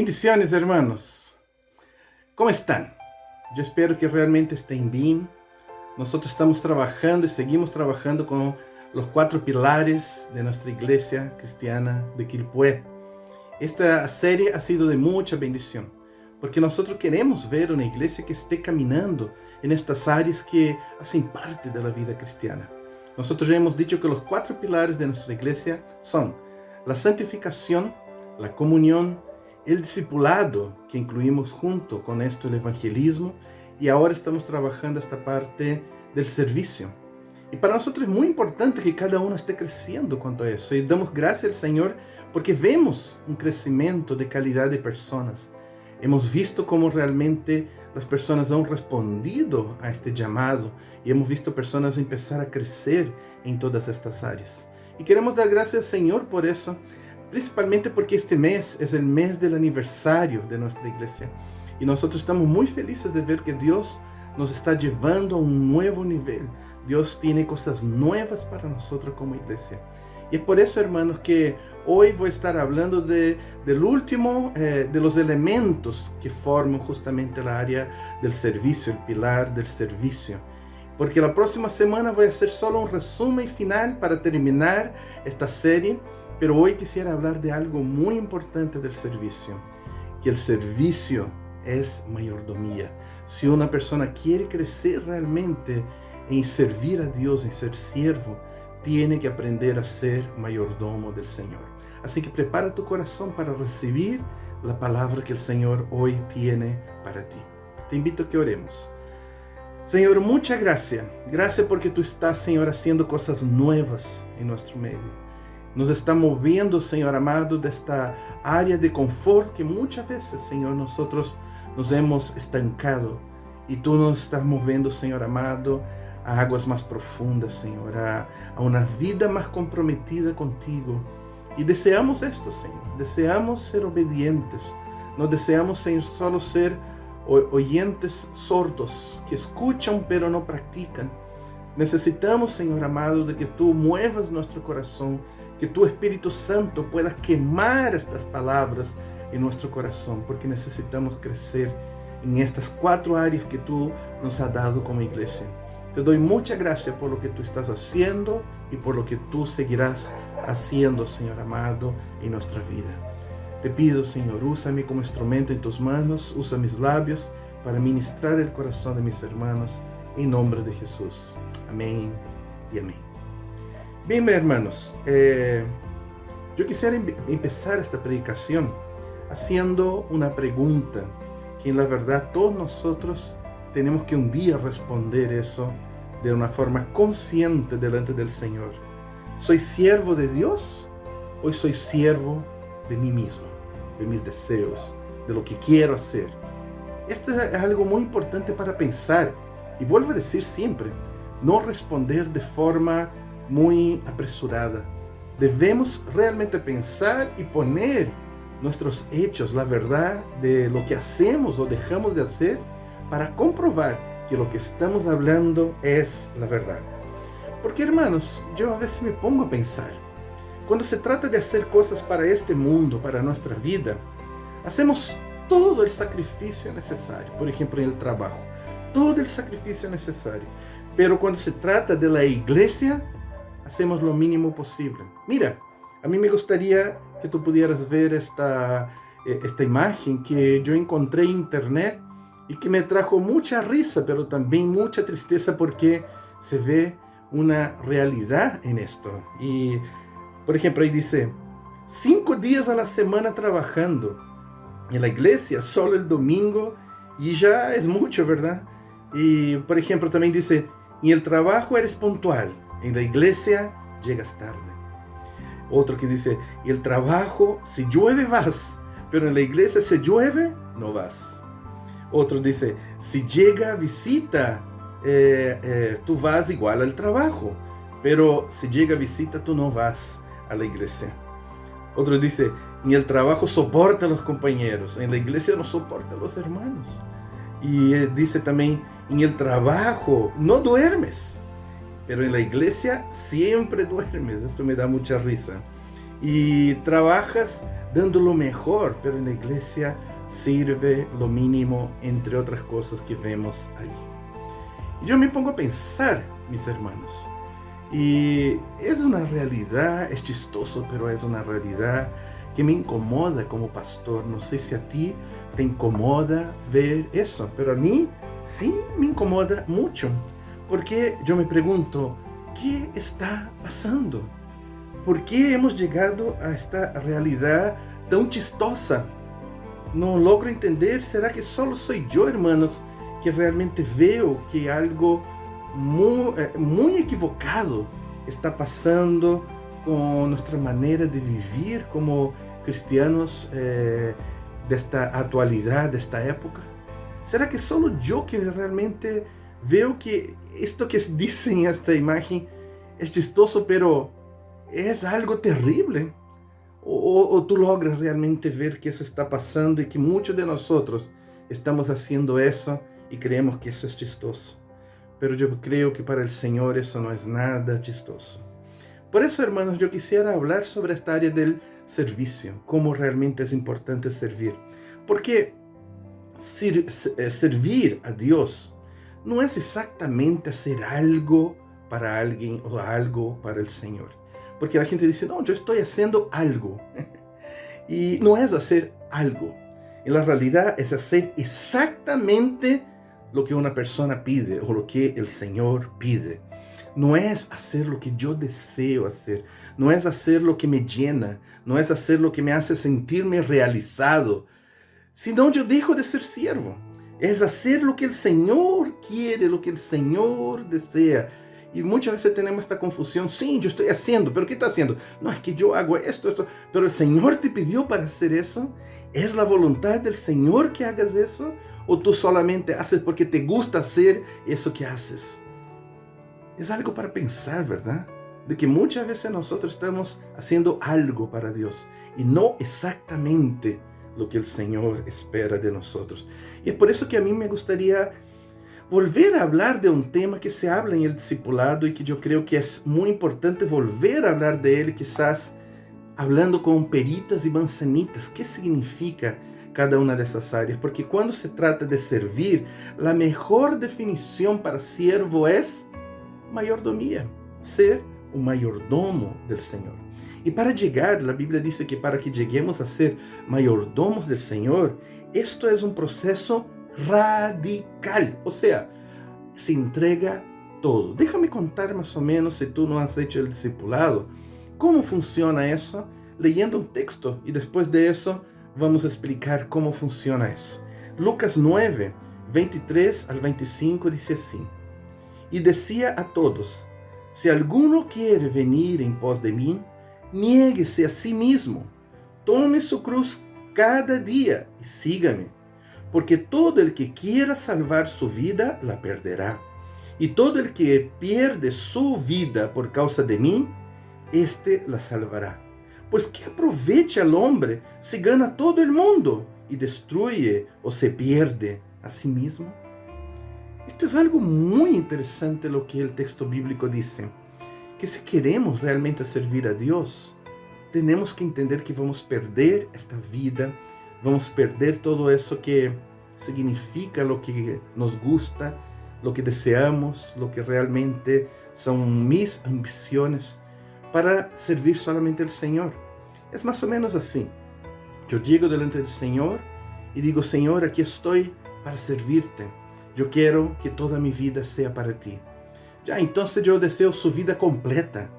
Bendiciones, hermanos. ¿Cómo están? Yo espero que realmente estén bien. Nosotros estamos trabajando y seguimos trabajando con los 4 pilares de nuestra iglesia cristiana de Quilpué. Esta serie ha sido de mucha bendición, porque nosotros queremos ver una iglesia que esté caminando en estas áreas que hacen parte de la vida cristiana. Nosotros ya hemos dicho que los 4 pilares de nuestra iglesia son la santificación, la comunión, el discipulado, que incluimos junto con esto el evangelismo, y ahora estamos trabajando esta parte del servicio. Y para nosotros es muy importante que cada uno esté creciendo cuanto a eso, y damos gracias al Señor porque vemos un crecimiento de calidad de personas. Hemos visto cómo realmente las personas han respondido a este llamado, y hemos visto personas empezar a crecer en todas estas áreas. Y queremos dar gracias al Señor por eso, principalmente porque este mes es el mes del aniversario de nuestra iglesia. Y nosotros estamos muy felices de ver que Dios nos está llevando a un nuevo nivel. Dios tiene cosas nuevas para nosotros como iglesia. Y es por eso, hermanos, que hoy voy a estar hablando del último de los elementos que forman justamente la área del servicio, el pilar del servicio. Porque la próxima semana voy a hacer solo un resumen final para terminar esta serie. Pero hoy quisiera hablar de algo muy importante del servicio, que el servicio es mayordomía. Si una persona quiere crecer realmente en servir a Dios, en ser siervo, tiene que aprender a ser mayordomo del Señor. Así que prepara tu corazón para recibir la palabra que el Señor hoy tiene para ti. Te invito a que oremos. Señor, muchas gracias. Gracias porque tú estás, Señor, haciendo cosas nuevas en nuestro medio. Nos está moviendo, Señor amado, de esta área de confort que muchas veces, Señor, nosotros nos hemos estancado. Y tú nos estás moviendo, Señor amado, a aguas más profundas, Señor, a una vida más comprometida contigo. Y deseamos esto, Señor. Deseamos ser obedientes. No deseamos, Señor, solo ser oyentes sordos, que escuchan pero no practican. Necesitamos, Señor amado, de que tú muevas nuestro corazón, que tu Espíritu Santo pueda quemar estas palabras en nuestro corazón, porque necesitamos crecer en estas 4 áreas que tú nos has dado como iglesia. Te doy muchas gracias por lo que tú estás haciendo y por lo que tú seguirás haciendo, Señor amado, en nuestra vida. Te pido, Señor, úsame como instrumento en tus manos, usa mis labios para ministrar el corazón de mis hermanos, en nombre de Jesús. Amén y amén. Bien, hermanos, yo quisiera empezar esta predicación haciendo una pregunta que en la verdad todos nosotros tenemos que un día responder eso de una forma consciente delante del Señor. ¿Soy siervo de Dios o soy siervo de mí mismo, de mis deseos, de lo que quiero hacer? Esto es algo muy importante para pensar, y vuelvo a decir siempre, no responder de forma muy apresurada. Debemos realmente pensar y poner nuestros hechos, la verdad de lo que hacemos o dejamos de hacer, para comprobar que lo que estamos hablando es la verdad. Porque, hermanos, yo a veces me pongo a pensar, cuando se trata de hacer cosas para este mundo, para nuestra vida, hacemos todo el sacrificio necesario. Por ejemplo, en el trabajo, todo el sacrificio necesario. Pero cuando se trata de la iglesia, hacemos lo mínimo posible. Mira, a mí me gustaría que tú pudieras ver esta imagen que yo encontré en internet y que me trajo mucha risa, pero también mucha tristeza, porque se ve una realidad en esto. Y, por ejemplo, ahí dice, 5 días a la semana trabajando en la iglesia, solo el domingo, y ya es mucho, ¿verdad? Y, por ejemplo, también dice, en el trabajo eres puntual, en la iglesia llegas tarde. Otro que dice, y el trabajo, si llueve vas, pero en la iglesia si llueve, no vas. Otro dice, si llega visita, tú vas igual al trabajo, pero si llega visita, tú no vas a la iglesia. Otro dice, en el trabajo soporta a los compañeros, en la iglesia no soporta a los hermanos. Y dice también, en el trabajo no duermes, pero en la iglesia siempre duermes. Esto me da mucha risa. y trabajas dando lo mejor, pero en la iglesia sirve lo mínimo, entre otras cosas que vemos allí. Y yo me pongo a pensar, mis hermanos, y es una realidad, es chistoso, pero es una realidad que me incomoda como pastor. No sé si a ti te incomoda ver eso, pero a mí sí me incomoda mucho, porque yo me pregunto, ¿qué está pasando? ¿Por qué hemos llegado a esta realidad tan chistosa? No logro entender. ¿Será que solo soy yo, hermanos, que realmente veo que algo muy equivocado está pasando con nuestra manera de vivir como cristianos de esta actualidad, de esta época? ¿Será que solo yo que realmente veo que esto que dicen en esta imagen es chistoso, pero es algo terrible? ¿O tú logras realmente ver que eso está pasando y que muchos de nosotros estamos haciendo eso y creemos que eso es chistoso? Pero yo creo que para el Señor eso no es nada chistoso. Por eso, hermanos, yo quisiera hablar sobre esta área del servicio, cómo realmente es importante servir. Porque servir a Dios no es exactamente hacer algo para alguien o algo para el Señor. Porque la gente dice, no, yo estoy haciendo algo. Y no es hacer algo. En la realidad es hacer exactamente lo que una persona pide o lo que el Señor pide. No es hacer lo que yo deseo hacer. No es hacer lo que me llena. No es hacer lo que me hace sentirme realizado. Sino yo dejo de ser siervo. Es hacer lo que el Señor quiere, lo que el Señor desea. Y muchas veces tenemos esta confusión. Sí, yo estoy haciendo, pero ¿qué está haciendo? No, es que yo hago esto. Pero el Señor te pidió para hacer eso. ¿Es la voluntad del Señor que hagas eso? ¿O tú solamente haces porque te gusta hacer eso que haces? Es algo para pensar, ¿verdad? De que muchas veces nosotros estamos haciendo algo para Dios y no exactamente lo que el Señor espera de nosotros. Y es por eso que a mí me gustaría volver a hablar de un tema que se habla en el discipulado y que yo creo que es muy importante volver a hablar de él, quizás hablando con peritas y manzanitas. ¿Qué significa cada una de esas áreas? Porque cuando se trata de servir, la mejor definición para siervo es mayordomía, ser un mayordomo del Señor. Y para llegar, la Biblia dice que para que lleguemos a ser mayordomos del Señor, esto es un proceso radical, o sea, se entrega todo. Déjame contar más o menos, si tú no has hecho el discipulado, cómo funciona eso, leyendo un texto, y después de eso vamos a explicar cómo funciona eso. Lucas 9, 23 al 25 dice así: y decía a todos, si alguno quiere venir en pos de mí, niéguese a sí mismo, tome su cruz cada día y sígame. Porque todo el que quiera salvar su vida, la perderá. Y todo el que pierde su vida por causa de mí, éste la salvará. Pues ¿qué aprovecha el hombre si gana todo el mundo y destruye o se pierde a sí mismo? Esto es algo muy interesante lo que el texto bíblico dice. Que si queremos realmente servir a Dios, tenemos que entender que vamos a perder esta vida, vamos a perder todo eso que significa lo que nos gusta, lo que deseamos, lo que realmente son mis ambiciones, para servir solamente al Señor. Es más o menos así. Yo llego delante del Señor y digo, Señor, aquí estoy para servirte. Yo quiero que toda mi vida sea para ti. Ya, entonces yo deseo su vida completa.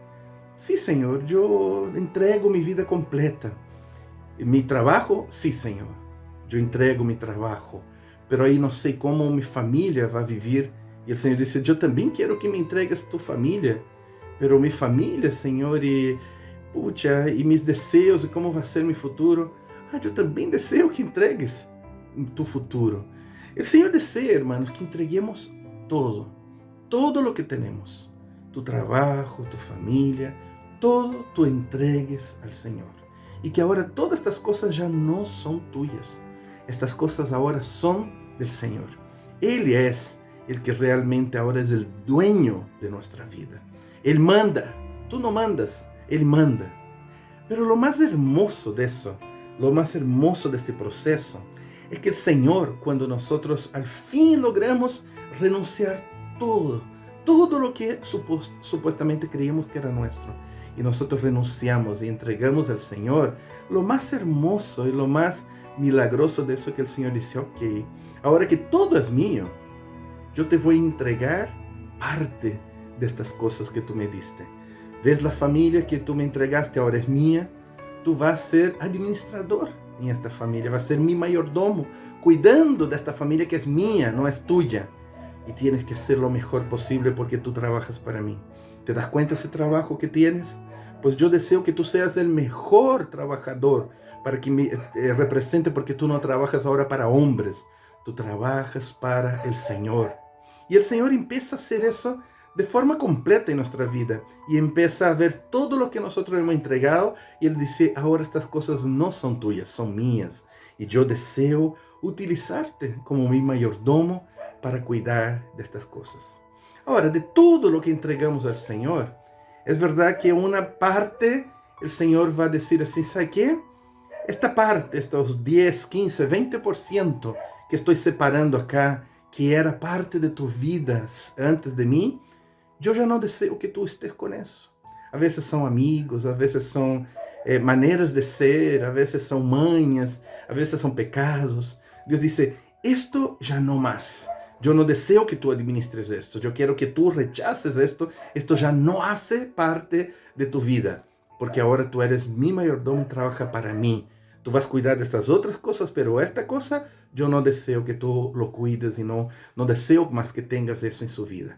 Sí, Señor, yo entrego mi vida completa. Mi trabajo, sí, Señor, yo entrego mi trabajo, pero ahí no sé cómo mi familia va a vivir. Y el Señor dice, yo también quiero que me entregues tu familia, pero mi familia, Señor, y mis deseos, y cómo va a ser mi futuro, yo también deseo que entregues tu futuro. El Señor desea, hermanos, que entreguemos todo lo que tenemos, tu trabajo, tu familia, todo tú entregues al Señor. Y que ahora todas estas cosas ya no son tuyas. Estas cosas ahora son del Señor. Él es el que realmente ahora es el dueño de nuestra vida. Él manda. Tú no mandas, Él manda. Pero lo más hermoso de eso, lo más hermoso de este proceso, es que el Señor, cuando nosotros al fin logramos renunciar todo lo que supuestamente creíamos que era nuestro, y nosotros renunciamos y entregamos al Señor, lo más hermoso y lo más milagroso de eso es que el Señor dice, ok, ahora que todo es mío, yo te voy a entregar parte de estas cosas que tú me diste. ¿Ves la familia que tú me entregaste? Ahora es mía. Tú vas a ser administrador en esta familia, vas a ser mi mayordomo, cuidando de esta familia que es mía, no es tuya. Y tienes que hacer lo mejor posible porque tú trabajas para mí. ¿Te das cuenta de ese trabajo que tienes? Pues yo deseo que tú seas el mejor trabajador para que me represente, porque tú no trabajas ahora para hombres, tú trabajas para el Señor. Y el Señor empieza a hacer eso de forma completa en nuestra vida y empieza a ver todo lo que nosotros hemos entregado y Él dice, ahora estas cosas no son tuyas, son mías. Y yo deseo utilizarte como mi mayordomo para cuidar de estas cosas. Ahora, de todo lo que entregamos al Señor, es verdad que una parte el Señor va a decir así, ¿sabe qué? Esta parte, estos 10, 15, 20% que estoy separando acá, que era parte de tu vida antes de mí, yo ya no deseo que tú estés con eso. A veces son amigos, a veces son maneras de ser, a veces son mañas, a veces son pecados. Dios dice, esto ya no más. Yo no deseo que tú administres esto. Yo quiero que tú rechaces esto. Esto ya no hace parte de tu vida. Porque ahora tú eres mi mayordomo y trabaja para mí. Tú vas a cuidar de estas otras cosas, pero esta cosa yo no deseo que tú lo cuides y no deseo más que tengas eso en su vida.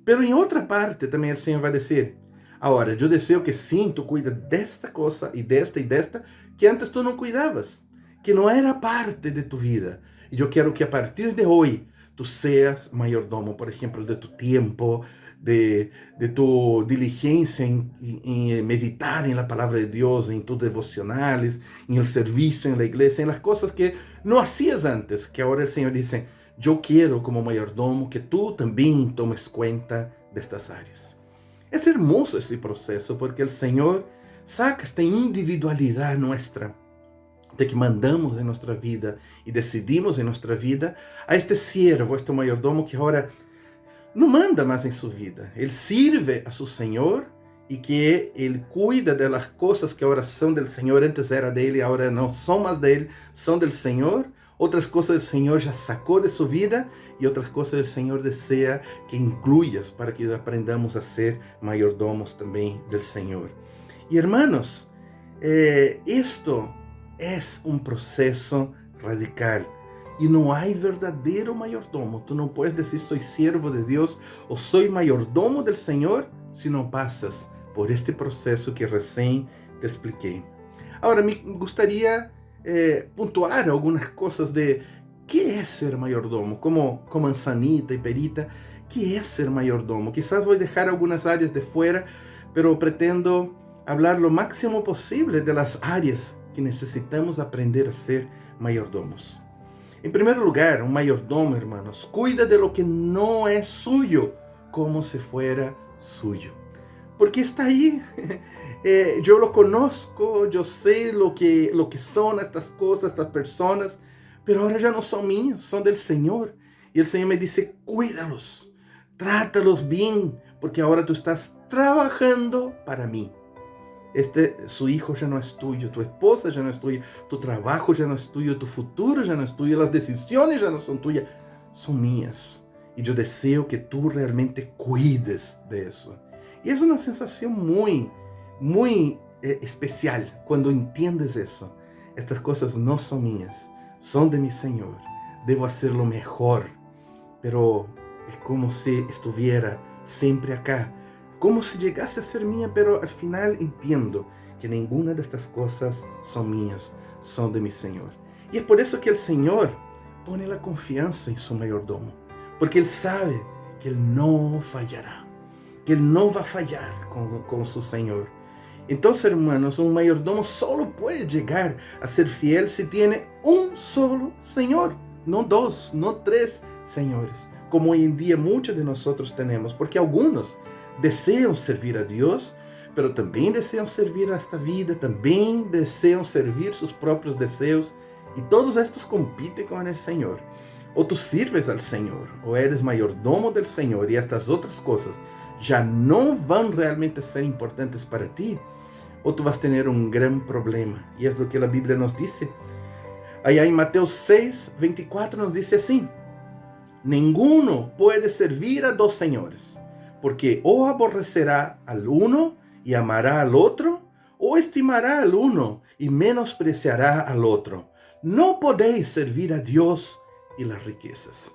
Pero en otra parte también el Señor va a decir, ahora yo deseo que sí, tú cuides de esta cosa y de esta, que antes tú no cuidabas, que no era parte de tu vida. Y yo quiero que a partir de hoy tú seas mayordomo, por ejemplo, de tu tiempo, de tu diligencia en meditar en la palabra de Dios, en tus devocionales, en el servicio en la iglesia, en las cosas que no hacías antes, que ahora el Señor dice, yo quiero como mayordomo que tú también tomes cuenta de estas áreas. Es hermoso este proceso porque el Señor saca esta individualidad nuestra, de que mandamos en nuestra vida y decidimos en nuestra vida, a este siervo, a este mayordomo que ahora no manda más en su vida. Él sirve a su Señor y que Él cuida de las cosas que ahora son del Señor. Antes era de Él y ahora no son más de Él, son del Señor. Otras cosas el Señor ya sacó de su vida y otras cosas el Señor desea que incluyas para que aprendamos a ser mayordomos también del Señor. Y hermanos, esto es un proceso radical. Y no hay verdadero mayordomo. Tú no puedes decir soy siervo de Dios o soy mayordomo del Señor si no pasas por este proceso que recién te expliqué. Ahora me gustaría puntuar algunas cosas de qué es ser mayordomo, como manzanita y perita, qué es ser mayordomo. Quizás voy a dejar algunas áreas de fuera, pero pretendo hablar lo máximo posible de las áreas que necesitamos aprender a ser mayordomos. En primer lugar, un mayordomo, hermanos, cuida de lo que no es suyo como si fuera suyo. Porque está ahí. Yo lo conozco, yo sé lo que son estas cosas, estas personas, pero ahora ya no son míos, son del Señor. Y el Señor me dice, cuídalos, trátalos bien, porque ahora tú estás trabajando para mí. Su hijo ya no es tuyo, tu esposa ya no es tuya, tu trabajo ya no es tuyo, tu futuro ya no es tuyo, las decisiones ya no son tuyas, son mías. Y yo deseo que tú realmente cuides de eso. Y es una sensación muy especial cuando entiendes eso. Estas cosas no son mías, son de mi Señor. Debo hacerlo mejor, pero es como si estuviera siempre acá. Como si llegase a ser mía, pero al final entiendo que ninguna de estas cosas son mías, son de mi Señor. Y es por eso que el Señor pone la confianza en su mayordomo, porque Él sabe que Él no fallará, que Él no va a fallar con su Señor. Entonces, hermanos, un mayordomo solo puede llegar a ser fiel si tiene un solo Señor, no dos, no tres señores, como hoy en día muchos de nosotros tenemos, porque algunos desean servir a Dios, pero também desejam servir a esta vida, também desejam servir seus próprios desejos, e todos estes competem com o Senhor. Ou tu sirves ao Senhor, ou eres mayordomo del Senhor, e estas outras coisas já não vão realmente ser importantes para ti, ou tu vas ter um grande problema. E é o que a Bíblia nos diz. Aí em Mateus 6, 24 nos diz assim: ninguno pode servir a dos senhores, porque ou aborrecerá al uno y amará al otro, o estimará al uno y menospreciará al otro. No podéis servir a Dios y las riquezas.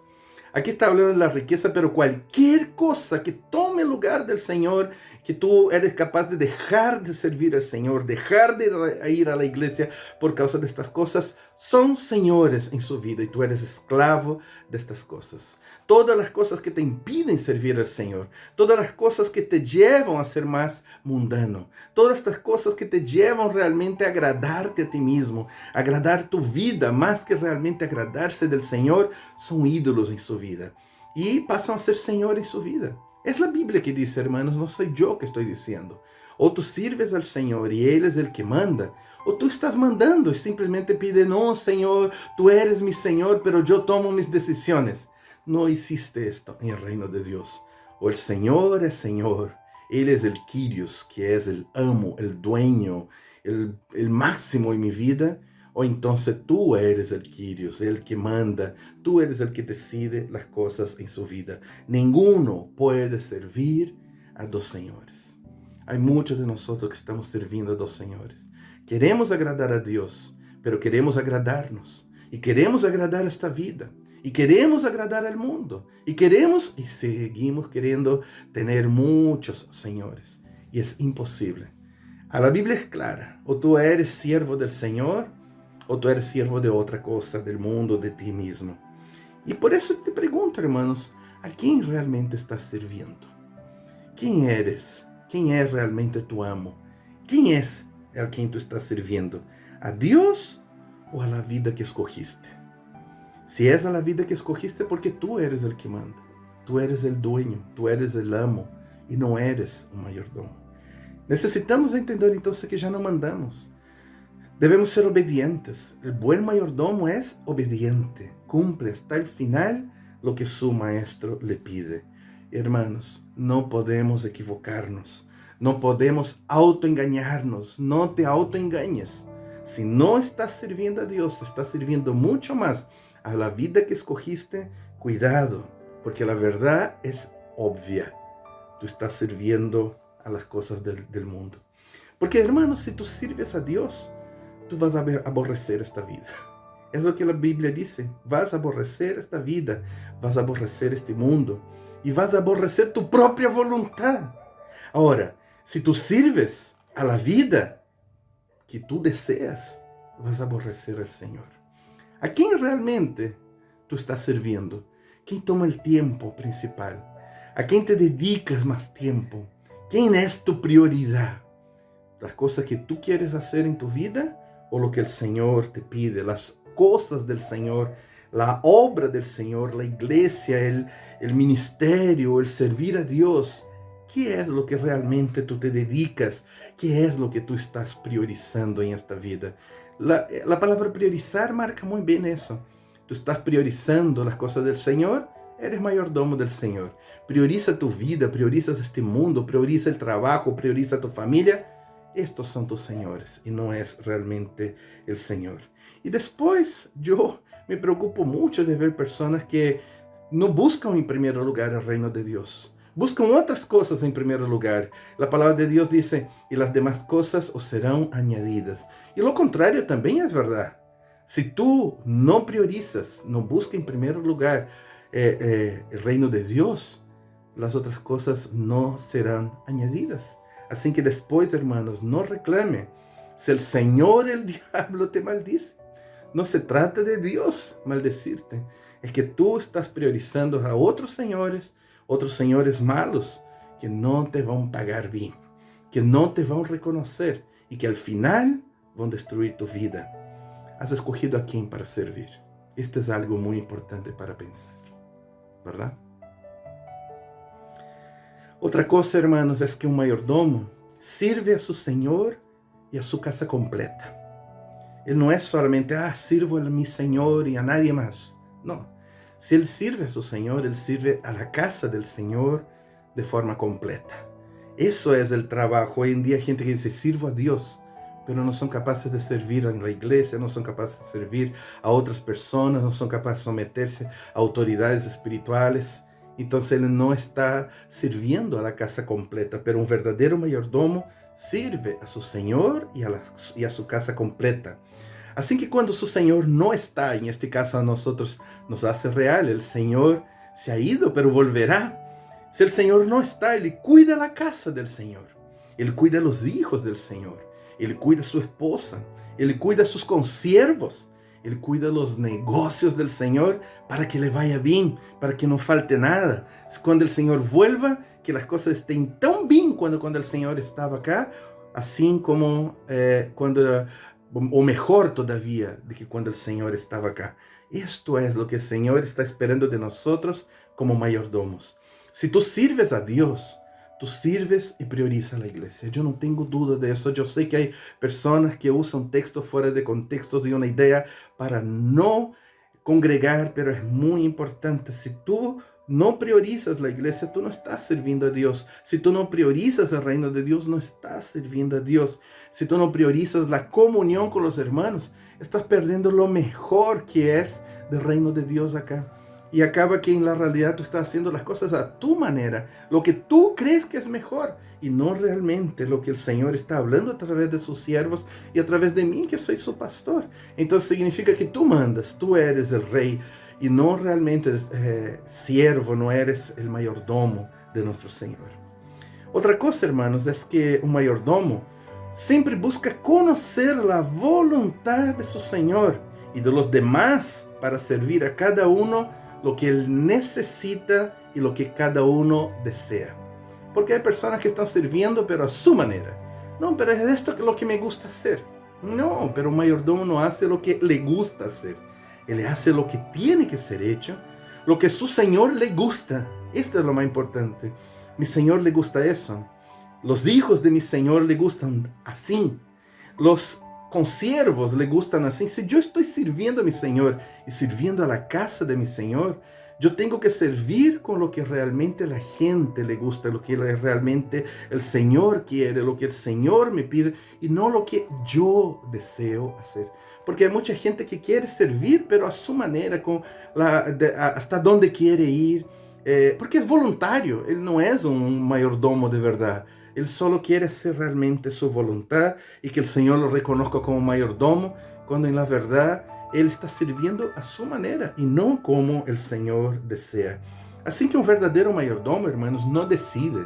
Aquí está hablando de la riqueza, pero cualquier cosa que tome el lugar del Señor, que tú eres capaz de dejar de servir al Señor, dejar de ir a la iglesia por causa de estas cosas, son señores en su vida y tú eres esclavo de estas cosas. Todas las cosas que te impiden servir al Señor, todas las cosas que te llevan a ser más mundano, todas estas cosas que te llevan realmente a agradarte a ti mismo, a agradar tu vida más que realmente agradarse del Señor, son ídolos en su vida y pasan a ser Señor en su vida. Es la Biblia que dice, hermanos, no soy yo que estoy diciendo. O tú sirves al Señor y Él es el que manda, o tú estás mandando y simplemente pide, no, Señor, tú eres mi Señor, pero yo tomo mis decisiones. No existe esto en el reino de Dios. O el Señor es Señor, Él es el Kyrios, que es el amo, el dueño, el máximo en mi vida, o entonces tú eres el Kyrios, el que manda, tú eres el que decide las cosas en su vida. Ninguno puede servir a dos señores. Hay muchos de nosotros que estamos sirviendo a dos señores. Queremos agradar a Dios, pero queremos agradarnos. Y queremos agradar esta vida. Y queremos agradar al mundo. Y seguimos queriendo tener muchos señores. Y es imposible. La Biblia es clara. O tú eres siervo del Señor, o tú eres siervo de otra cosa, del mundo, de ti mismo. Y por eso te pregunto, hermanos, ¿a quién realmente estás sirviendo? ¿Quién eres? ¿Quién es realmente tu amo? ¿Quién es a quien tú estás sirviendo? ¿A Dios o a la vida que escogiste? Si es a la vida que escogiste, porque tú eres el que manda. Tú eres el dueño, tú eres el amo y no eres un mayordomo. Necesitamos entender entonces que ya no mandamos. Debemos ser obedientes. El buen mayordomo es obediente. Cumple hasta el final lo que su maestro le pide. Hermanos, no podemos equivocarnos. No podemos autoengañarnos. No te autoengañes. Si no estás sirviendo a Dios, te estás sirviendo mucho más a la vida que escogiste. Cuidado, porque la verdad es obvia. Tú estás sirviendo a las cosas del mundo. Porque, hermanos, si tú sirves a Dios, tú vas a aborrecer esta vida. Es lo que la Biblia dice. Vas a aborrecer esta vida, vas a aborrecer este mundo y vas a aborrecer tu propia voluntad. Ahora, si tú sirves a la vida que tú deseas, vas a aborrecer al Señor. ¿A quién realmente tú estás sirviendo? ¿Quién toma el tiempo principal? ¿A quién te dedicas más tiempo? ¿Quién es tu prioridad? ¿Las cosas que tú quieres hacer en tu vida o lo que el Señor te pide? Las cosas del Señor, la obra del Señor, la iglesia, el ministerio, el servir a Dios. ¿Qué es lo que realmente tú te dedicas? ¿Qué es lo que tú estás priorizando en esta vida? La palabra priorizar marca muy bien eso. Tú estás priorizando las cosas del Señor, eres mayordomo del Señor. Prioriza tu vida, priorizas este mundo, prioriza el trabajo, prioriza tu familia. Estos son tus señores y no es realmente el Señor. Y después yo me preocupo mucho de ver personas que no buscan en primer lugar el reino de Dios. Buscan otras cosas en primer lugar. La palabra de Dios dice, y las demás cosas os serán añadidas. Y lo contrario también es verdad. Si tú no priorizas, no buscas en primer lugar el reino de Dios, las otras cosas no serán añadidas. Así que después, hermanos, no reclame. Si el Señor, el diablo te maldice, no se trata de Dios maldecirte. Es que tú estás priorizando a otros señores malos que no te van a pagar bien, que no te van a reconocer y que al final van a destruir tu vida. Has escogido a quién para servir. Esto es algo muy importante para pensar, ¿verdad? Otra cosa, hermanos, es que un mayordomo sirve a su Señor y a su casa completa. Él no es solamente, sirvo a mi Señor y a nadie más. No, si Él sirve a su Señor, Él sirve a la casa del Señor de forma completa. Eso es el trabajo. Hoy en día hay gente que dice, sirvo a Dios, pero no son capaces de servir en la iglesia, no son capaces de servir a otras personas, no son capaces de someterse a autoridades espirituales. Entonces Él no está sirviendo a la casa completa, pero un verdadero mayordomo sirve a su Señor y a su casa completa. Así que cuando su Señor no está, en este caso a nosotros nos hace real, el Señor se ha ido, pero volverá. Si el Señor no está, Él cuida la casa del Señor. Él cuida a los hijos del Señor. Él cuida a su esposa. Él cuida a sus consiervos. Él cuida los negocios del Señor para que le vaya bien, para que no falte nada. Cuando el Señor vuelva, que las cosas estén tan bien cuando el Señor estaba acá, así como o mejor todavía de que cuando el Señor estaba acá. Esto es lo que el Señor está esperando de nosotros como mayordomos. Si tú sirves a Dios, tú sirves y priorizas la iglesia. Yo no tengo duda de eso. Yo sé que hay personas que usan textos fuera de contextos y una idea para no congregar, pero es muy importante. Si tú no priorizas la iglesia, tú no estás sirviendo a Dios. Si tú no priorizas el reino de Dios, no estás sirviendo a Dios. Si tú no priorizas la comunión con los hermanos, estás perdiendo lo mejor que es del reino de Dios acá. Y acaba que en la realidad tú estás haciendo las cosas a tu manera, lo que tú crees que es mejor, y no realmente lo que el Señor está hablando a través de sus siervos y a través de mí, que soy su pastor. Entonces significa que tú mandas, tú eres el rey, y no realmente siervo, no eres el mayordomo de nuestro Señor. Otra cosa, hermanos, es que un mayordomo siempre busca conocer la voluntad de su Señor y de los demás para servir a cada uno lo que Él necesita y lo que cada uno desea. Porque hay personas que están sirviendo, pero a su manera. No, pero es esto lo que me gusta hacer. No, pero un mayordomo no hace lo que le gusta hacer. Él hace lo que tiene que ser hecho, lo que su Señor le gusta. Esto es lo más importante. Mi Señor le gusta eso. Los hijos de mi Señor le gustan así. Los consiervos le gustan así. Si yo estoy sirviendo a mi Señor y sirviendo a la casa de mi Señor, yo tengo que servir con lo que realmente la gente le gusta, lo que realmente el Señor quiere, lo que el Señor me pide y no lo que yo deseo hacer. Porque hay mucha gente que quiere servir, pero a su manera, hasta dónde quiere ir, porque es voluntario. Él no es un mayordomo de verdad. Él solo quiere hacer realmente su voluntad y que el Señor lo reconozca como mayordomo, cuando en la verdad Él está sirviendo a su manera y no como el Señor desea. Así que un verdadero mayordomo, hermanos, no decide.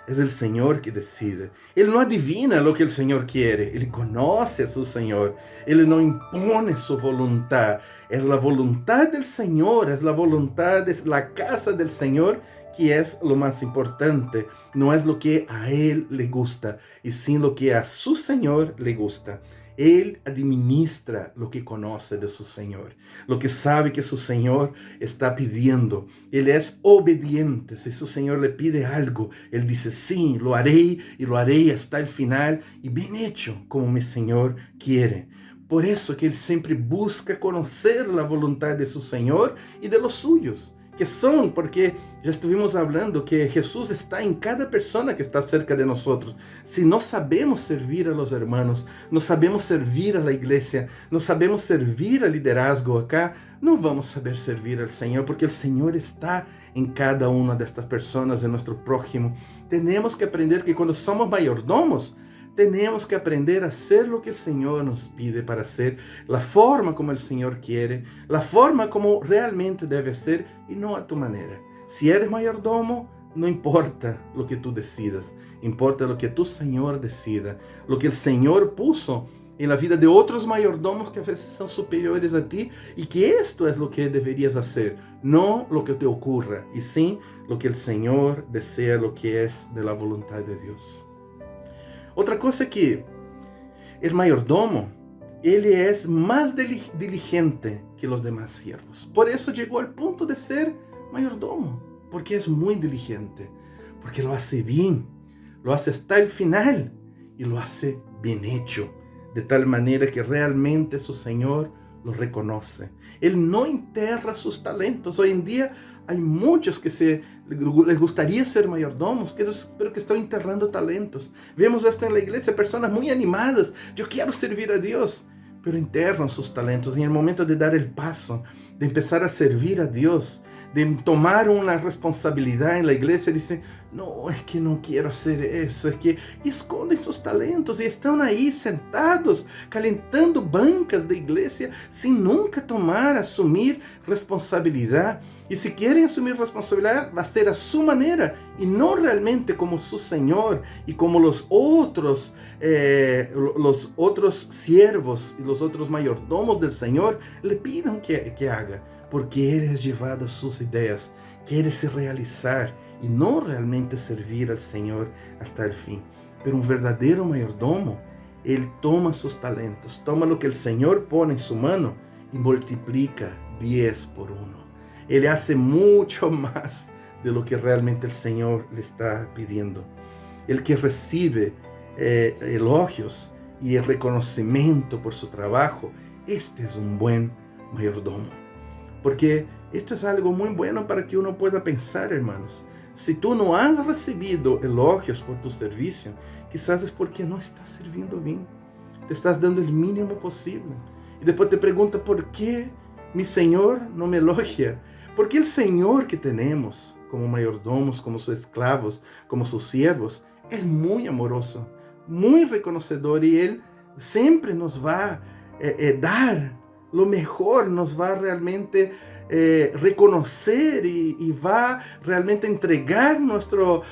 Es el Señor que decide. Él no adivina lo que el Señor quiere. Él conoce a su Señor. Él no impone su voluntad. Es la voluntad del Señor. Es la voluntad de la casa del Señor que es lo más importante. No es lo que a Él le gusta, y sí lo que a su Señor le gusta. Él administra lo que conoce de su Señor, lo que sabe que su Señor está pidiendo. Él es obediente. Si su Señor le pide algo, Él dice, sí, lo haré y lo haré hasta el final y bien hecho como mi Señor quiere. Por eso que Él siempre busca conocer la voluntad de su Señor y de los suyos, que son, porque ya estuvimos hablando que Jesús está en cada persona que está cerca de nosotros. Si no sabemos servir a los hermanos, no sabemos servir a la iglesia, no sabemos servir al liderazgo acá, no vamos a saber servir al Señor, porque el Señor está en cada una de estas personas, de nuestro prójimo. Tenemos que aprender que cuando somos mayordomos, tenemos que aprender a hacer lo que el Señor nos pide para hacer, la forma como el Señor quiere, la forma como realmente debe ser y no a tu manera. Si eres mayordomo, no importa lo que tú decidas, importa lo que tu Señor decida, lo que el Señor puso en la vida de otros mayordomos que a veces son superiores a ti, y que esto es lo que deberías hacer, no lo que te ocurra, y sí lo que el Señor desea, lo que es de la voluntad de Dios. Otra cosa que el mayordomo, él es más diligente que los demás siervos. Por eso llegó al punto de ser mayordomo, porque es muy diligente, porque lo hace bien, lo hace hasta el final y lo hace bien hecho, de tal manera que realmente su Señor lo reconoce. Él no enterra sus talentos. Hoy en día hay muchos que les gustaría ser mayordomos, pero que están enterrando talentos. Vemos esto en la iglesia, personas muy animadas. Yo quiero servir a Dios, pero enterran sus talentos. Y en el momento de dar el paso, de empezar a servir a Dios, de tomar una responsabilidad en la iglesia, dicen, no, es que no quiero hacer eso, y esconden sus talentos y están ahí sentados, calentando bancas de iglesia, sin nunca asumir responsabilidad. Y si quieren asumir responsabilidad, va a ser a su manera, y no realmente como su Señor, y como los otros siervos y los otros mayordomos del Señor le pidan que haga. Porque eres llevado a sus ideas, quieres realizar y no realmente servir al Señor hasta el fin. Pero un verdadero mayordomo, él toma sus talentos, toma lo que el Señor pone en su mano y multiplica 10 por 1. Él hace mucho más de lo que realmente el Señor le está pidiendo. El que recibe elogios y el reconocimiento por su trabajo, este es un buen mayordomo. Porque esto es algo muy bueno para que uno pueda pensar, hermanos. Si tú no has recibido elogios por tu servicio, quizás es porque no estás sirviendo bien. Te estás dando el mínimo posible. Y después te preguntas, ¿por qué mi Señor no me elogia? Porque el Señor que tenemos como mayordomos, como sus esclavos, como sus siervos, es muy amoroso, muy reconocedor, y Él siempre nos va a dar lo mejor, nos va a realmente reconocer y va realmente a entregar nuestro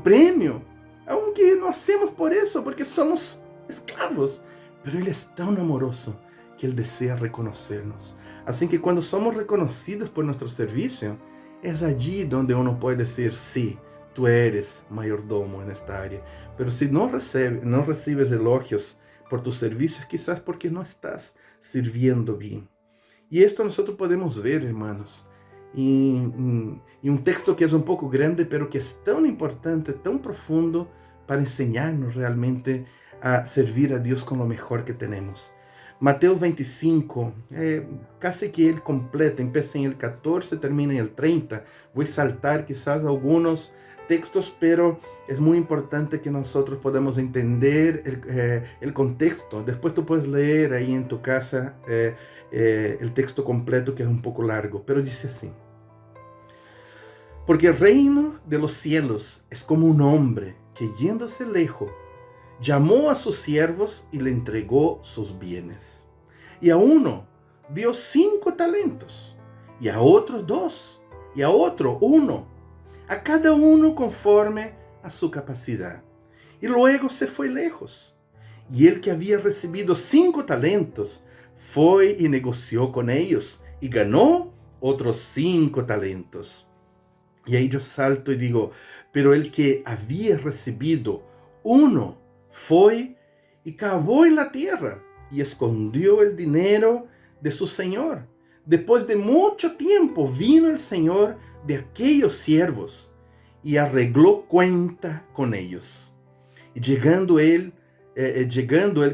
premio, aunque no hacemos por eso, porque somos esclavos, pero Él es tan amoroso que Él desea reconocernos. Así que cuando somos reconocidos por nuestro servicio, es allí donde uno puede decir, sí, tú eres mayordomo en esta área. Pero si no recibes elogios por tus servicios, quizás porque no estás sirviendo bien. Y esto nosotros podemos ver, hermanos, y un texto que es un poco grande, pero que es tan importante, tan profundo, para enseñarnos realmente a servir a Dios con lo mejor que tenemos. Mateo 25, casi que el completo, empieza en el 14, termina en el 30. Voy a saltar quizás algunos textos, pero es muy importante que nosotros podamos entender el contexto. Después tú puedes leer ahí en tu casa el texto completo, que es un poco largo, pero dice así: porque el reino de los cielos es como un hombre que, yéndose lejos, llamó a sus siervos y le entregó sus bienes. Y a uno dio 5 talentos, y a otro 2, y a otro 1, a cada uno conforme a su capacidad. Y luego se fue lejos. Y el que había recibido 5 talentos fue y negoció con ellos, y ganó otros 5 talentos. Y ahí yo salto y digo, pero el que había recibido 1 fue y cavó en la tierra y escondió el dinero de su señor. Después de mucho tiempo vino el señor de aquellos siervos y arregló cuenta con ellos. Y llegando el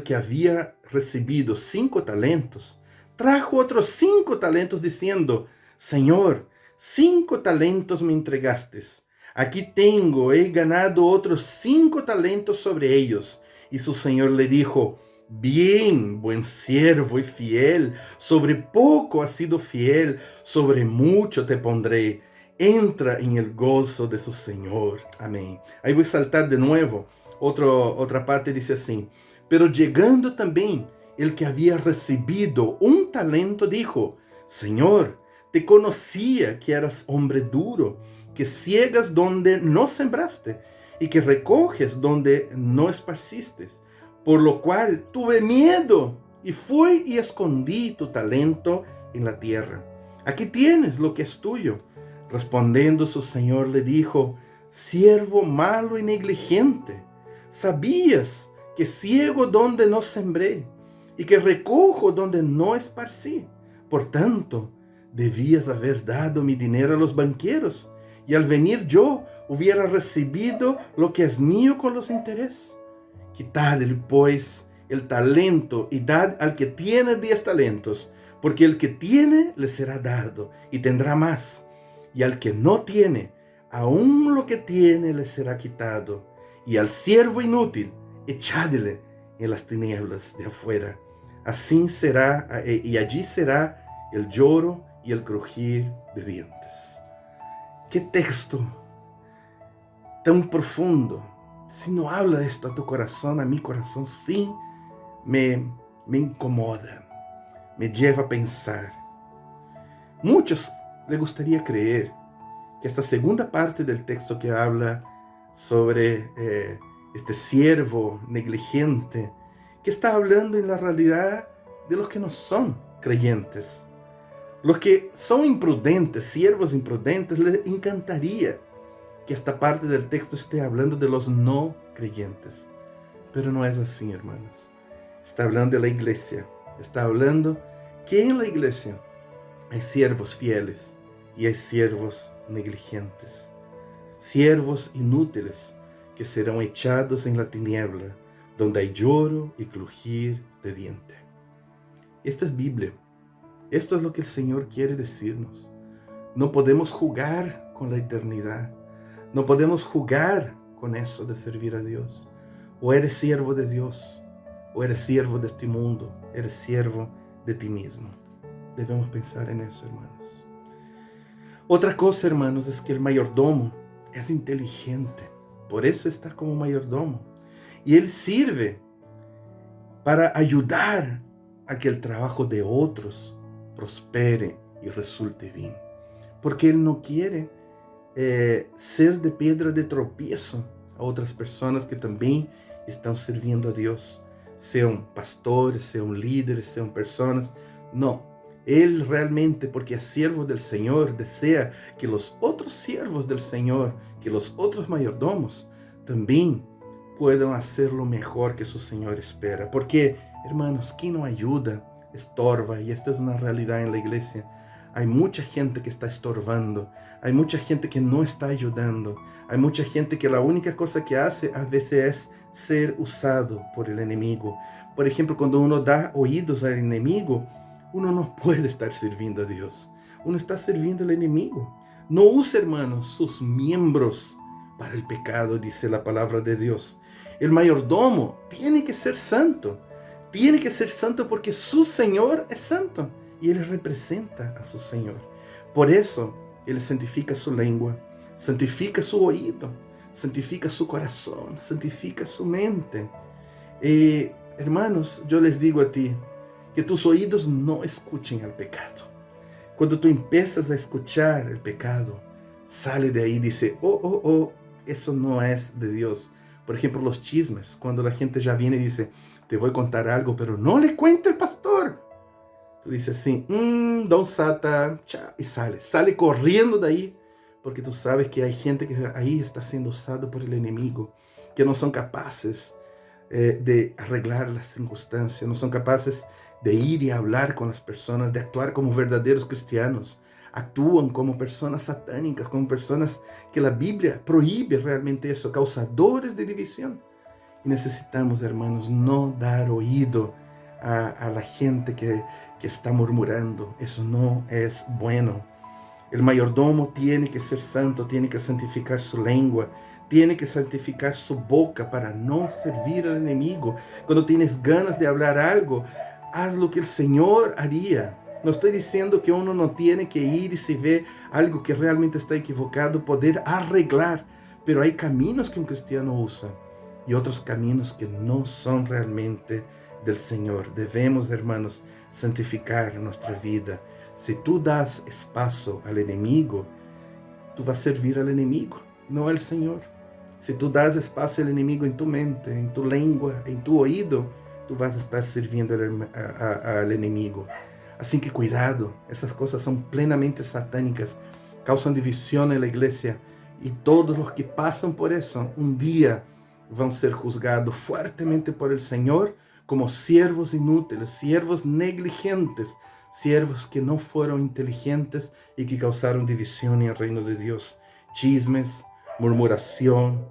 que había recibido 5 talentos, trajo otros 5 talentos diciendo, Señor, 5 talentos me entregaste. Aquí tengo, he ganado otros 5 talentos sobre ellos. Y su señor le dijo, bien, buen siervo y fiel, sobre poco has sido fiel, sobre mucho te pondré. Entra en el gozo de su Señor. Amén. Ahí voy a saltar de nuevo. Otra parte dice así, pero llegando también el que había recibido 1 talento, dijo, Señor, te conocía que eras hombre duro, que ciegas donde no sembraste y que recoges donde no esparciste. Por lo cual tuve miedo y fui y escondí tu talento en la tierra. Aquí tienes lo que es tuyo. Respondiendo su señor le dijo, siervo malo y negligente, ¿sabías que ciego donde no sembré y que recojo donde no esparcí? Por tanto, debías haber dado mi dinero a los banqueros, y al venir yo hubiera recibido lo que es mío con los intereses? Quitadle, pues, el talento y dad al que tiene 10 talentos, porque el que tiene le será dado y tendrá más, y al que no tiene, aún lo que tiene le será quitado. Y al siervo inútil, echadle en las tinieblas de afuera. Así será, y allí será el lloro y el crujir de dientes. ¡Qué texto tan profundo! Si no habla esto a tu corazón, a mi corazón, sí me incomoda, me lleva a pensar. Muchos les gustaría creer que esta segunda parte del texto que habla sobre este siervo negligente, que está hablando en la realidad de los que no son creyentes. Los que son imprudentes, siervos imprudentes, les encantaría que esta parte del texto esté hablando de los no creyentes. Pero no es así, hermanos. Está hablando de la iglesia. Está hablando que en la iglesia hay siervos fieles y hay siervos negligentes. Siervos inútiles que serán echados en la tiniebla, donde hay lloro y crujir de diente. Esto es Biblia. Esto es lo que el Señor quiere decirnos. No podemos jugar con la eternidad. No podemos jugar con eso de servir a Dios. O eres siervo de Dios, o eres siervo de este mundo, eres siervo de ti mismo. Debemos pensar en eso, hermanos. Otra cosa, hermanos, es que el mayordomo es inteligente. Por eso está como mayordomo. Y él sirve para ayudar a que el trabajo de otros prospere y resulte bien. Porque él no quiere ser de piedra de tropiezo a otras personas que también están sirviendo a Dios. Sean pastores, sean líderes, sean personas. No. Él realmente, porque es siervo del Señor, desea que los otros siervos del Señor, que los otros mayordomos, también puedan hacerlo mejor que su Señor espera. Porque, hermanos, quien no ayuda, estorba, y esto es una realidad en la iglesia. Hay mucha gente que está estorbando, hay mucha gente que no está ayudando, hay mucha gente que la única cosa que hace a veces es ser usado por el enemigo. Por ejemplo, cuando uno da oídos al enemigo, uno no puede estar sirviendo a Dios. Uno está sirviendo al enemigo. No use, hermanos, sus miembros para el pecado, dice la palabra de Dios. El mayordomo tiene que ser santo. Tiene que ser santo porque su Señor es santo y Él representa a su Señor. Por eso, Él santifica su lengua, santifica su oído, santifica su corazón, santifica su mente. Hermanos, yo les digo a ti, que tus oídos no escuchen al pecado. Cuando tú empiezas a escuchar el pecado, sale de ahí y dice, eso no es de Dios. Por ejemplo, los chismes, cuando la gente ya viene y dice, te voy a contar algo, pero no le cuente al pastor. Tú dices así, don Sata, chao, y sale corriendo de ahí, porque tú sabes que hay gente que ahí está siendo usado por el enemigo, que no son capaces de arreglar las circunstancias, no son capaces de ir y hablar con las personas, de actuar como verdaderos cristianos. Actúan como personas satánicas, como personas que la Biblia prohíbe realmente eso, causadores de división. Y necesitamos, hermanos, no dar oído a la gente que está murmurando. Eso no es bueno. El mayordomo tiene que ser santo, tiene que santificar su lengua, tiene que santificar su boca para no servir al enemigo. Cuando tienes ganas de hablar algo, haz lo que el Señor haría. No estoy diciendo que uno no tiene que ir y si ve algo que realmente está equivocado, poder arreglar. Pero hay caminos que un cristiano usa y otros caminos que no son realmente del Señor. Debemos, hermanos, santificar nuestra vida. Si tú das espacio al enemigo, tú vas a servir al enemigo, no al Señor. Si tú das espacio al enemigo en tu mente, en tu lengua, en tu oído, tú vas a estar sirviendo al enemigo. Así que cuidado, esas cosas son plenamente satánicas, causan división en la iglesia y todos los que pasan por eso un día van a ser juzgados fuertemente por el Señor como siervos inútiles, siervos negligentes, siervos que no fueron inteligentes y que causaron división en el reino de Dios. Chismes, murmuración,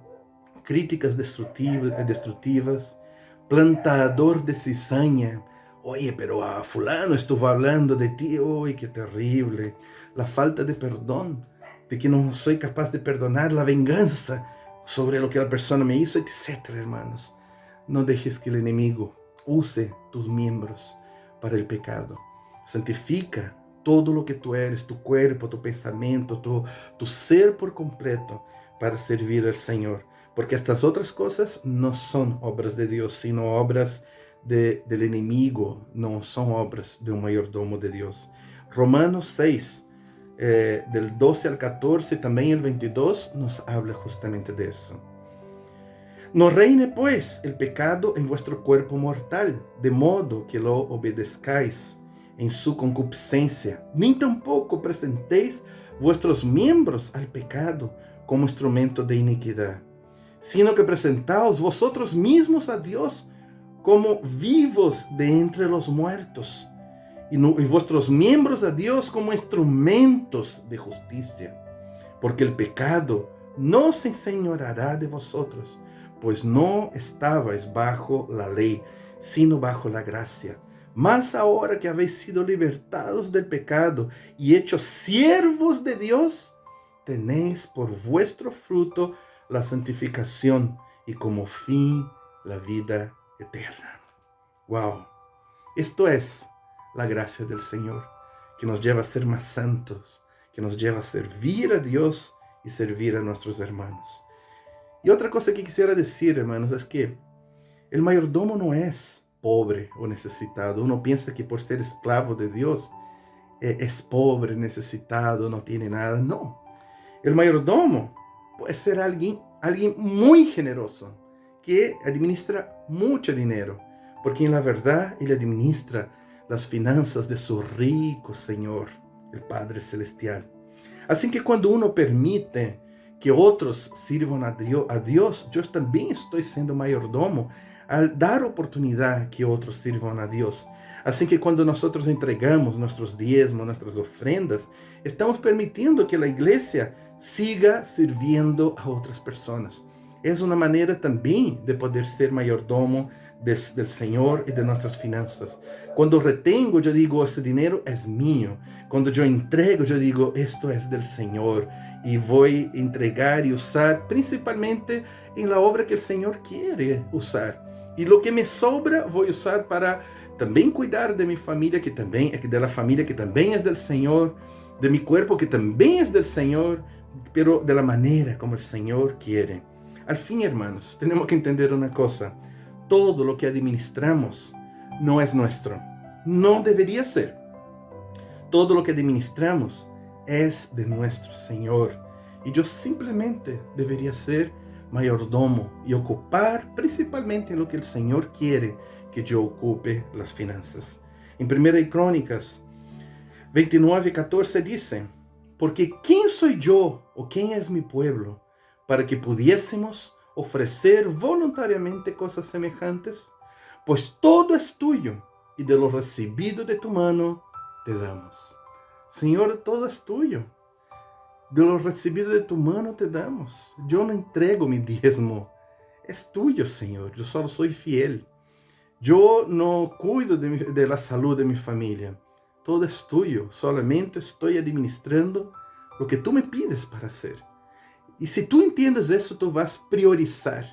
críticas destructivas, plantador de cizaña. Oye, pero a fulano estuvo hablando de ti. Uy, qué terrible. La falta de perdón, de que no soy capaz de perdonar, la venganza sobre lo que la persona me hizo, etcétera, hermanos. No dejes que el enemigo use tus miembros para el pecado. Santifica todo lo que tú eres, tu cuerpo, tu pensamiento, tu ser por completo para servir al Señor. Porque estas otras cosas no son obras de Dios, sino obras del enemigo, no son obras de un mayordomo de Dios. Romanos 6, del 12 al 14, también el 22, nos habla justamente de eso. No reine pues el pecado en vuestro cuerpo mortal, de modo que lo obedezcáis en su concupiscencia, ni tampoco presentéis vuestros miembros al pecado como instrumento de iniquidad, sino que presentaos vosotros mismos a Dios como vivos de entre los muertos, y vuestros miembros a Dios como instrumentos de justicia, porque el pecado no se enseñoreará de vosotros, pues no estabais bajo la ley, sino bajo la gracia. Mas ahora que habéis sido libertados del pecado y hechos siervos de Dios, tenéis por vuestro fruto la santificación y como fin la vida eterna. Wow, esto es la gracia del Señor, que nos lleva a ser más santos, que nos lleva a servir a Dios y servir a nuestros hermanos. Y otra cosa que quisiera decir, hermanos, es que el mayordomo no es pobre o necesitado. Uno piensa que por ser esclavo de Dios es pobre, necesitado, no tiene nada. No, el mayordomo puede ser alguien muy generoso, que administra mucho dinero, porque en la verdad él administra las finanzas de su rico Señor, el Padre Celestial. Así que cuando uno permite que otros sirvan a Dios, yo también estoy siendo mayordomo al dar oportunidad que otros sirvan a Dios. Así que cuando nosotros entregamos nuestros diezmos, nuestras ofrendas, estamos permitiendo que la iglesia siga sirviendo a otras personas. Es una manera también de poder ser mayordomo del Señor y de nuestras finanzas. Cuando retengo, yo digo, ese dinero es mío. Cuando yo entrego, yo digo, esto es del Señor. Y voy a entregar y usar principalmente en la obra que el Señor quiere usar. Y lo que me sobra voy a usar para también cuidar de mi familia, de la familia que también es del Señor, de mi cuerpo que también es del Señor, pero de la manera como el Señor quiere. Al fin, hermanos, tenemos que entender una cosa. Todo lo que administramos no es nuestro. No debería ser. Todo lo que administramos es de nuestro Señor. Y yo simplemente debería ser mayordomo y ocupar principalmente lo que el Señor quiere que yo ocupe las finanzas. En 1 Crónicas 29:14 dice, porque ¿quién soy yo o quién es mi pueblo para que pudiésemos ofrecer voluntariamente cosas semejantes? Pues todo es tuyo y de lo recibido de tu mano te damos. Señor, todo es tuyo. De lo recibido de tu mano te damos. Yo no entrego mi diezmo. Es tuyo, Señor. Yo solo soy fiel. Yo no cuido de la salud de mi familia. Todo es tuyo. Solamente estoy administrando lo que tú me pides para hacer. Y si tú entiendes eso, tú vas a priorizar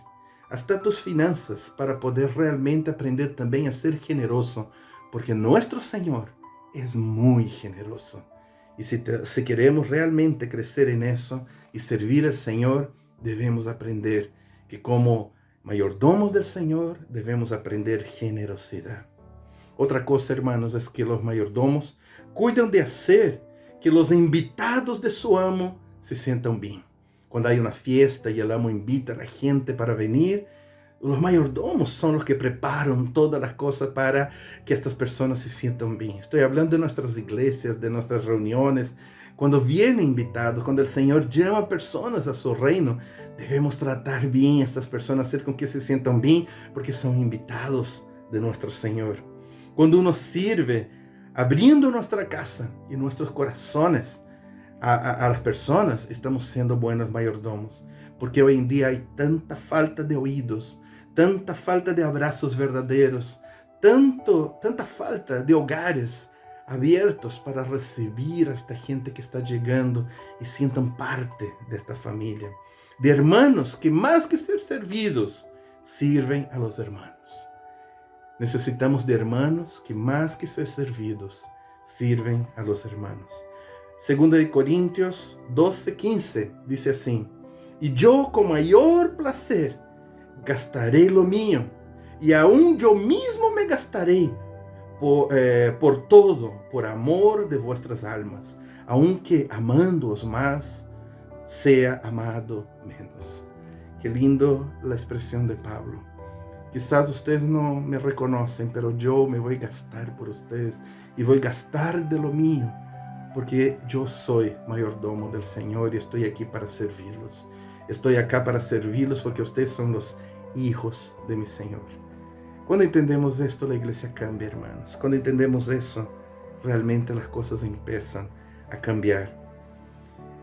hasta tus finanzas para poder realmente aprender también a ser generoso. Porque nuestro Señor es muy generoso. Y si queremos realmente crecer en eso y servir al Señor, debemos aprender que como mayordomos del Señor debemos aprender generosidad. Otra cosa, hermanos, es que los mayordomos cuidan de hacer que los invitados de su amo se sientan bien. Cuando hay una fiesta y el amo invita a la gente para venir, los mayordomos son los que preparan todas las cosas para que estas personas se sientan bien. Estoy hablando de nuestras iglesias, de nuestras reuniones. Cuando vienen invitados, cuando el Señor llama personas a su reino, debemos tratar bien a estas personas, hacer con que se sientan bien, porque son invitados de nuestro Señor. Cuando uno sirve, abriendo nuestra casa y nuestros corazones a las personas, estamos siendo buenos mayordomos. porque hoy en día hay tanta falta de oídos, tanta falta de abrazos verdaderos, tanta falta de hogares abiertos para recibir a esta gente que está llegando y sientan parte de esta familia. De hermanos que más que ser servidos, sirven a los hermanos. Necesitamos de hermanos que más que ser servidos, sirven a los hermanos. Segunda de Corintios 12:15 dice así: y yo con mayor placer gastaré lo mío, y aún yo mismo me gastaré por todo, por amor de vuestras almas, aunque amándoos más, sea amado menos. Qué lindo la expresión de Pablo. Quizás ustedes no me reconocen, pero yo me voy a gastar por ustedes y voy a gastar de lo mío, porque yo soy mayordomo del Señor y estoy aquí para servirlos. Estoy acá para servirlos porque ustedes son los hijos de mi Señor. Cuando entendemos esto, la iglesia cambia, hermanos. Cuando entendemos eso, realmente las cosas empiezan a cambiar.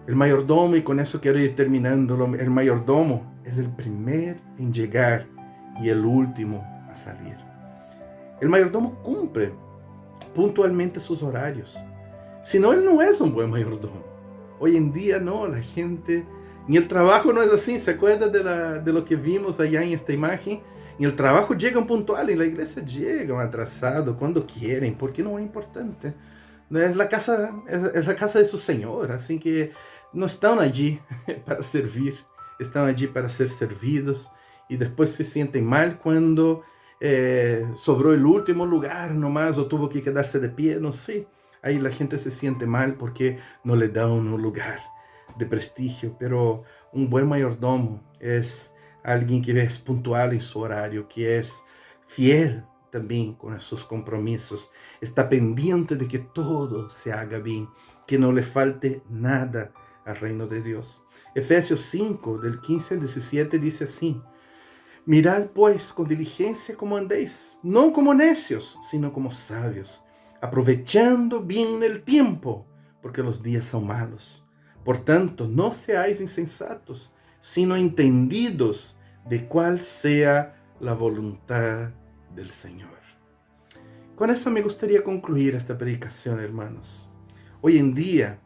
El mayordomo, y con eso quiero ir terminando, el mayordomo es el primer en llegar y el último a salir. El mayordomo cumple puntualmente sus horarios. Si no, él no es un buen mayordomo. Hoy en día no, la gente, ni el trabajo no es así. ¿Se acuerdan de lo que vimos allá en esta imagen? En el trabajo llegan puntual, en la iglesia llegan atrasados cuando quieren, porque no es importante. Es la casa de su Señor, así que no están allí para servir, están allí para ser servidos, y después se sienten mal cuando sobró el último lugar nomás, o tuvo que quedarse de pie, no sé. Ahí la gente se siente mal porque no le dan un lugar de prestigio, pero un buen mayordomo es alguien que es puntual en su horario, que es fiel también con sus compromisos, está pendiente de que todo se haga bien, que no le falte nada al reino de Dios. Efesios 5, del 15 al 17 dice así: mirad pues con diligencia cómo andéis, no como necios, sino como sabios, aprovechando bien el tiempo, porque los días son malos. Por tanto, no seáis insensatos, sino entendidos de cuál sea la voluntad del Señor. Con esto me gustaría concluir esta predicación, hermanos. Hoy en día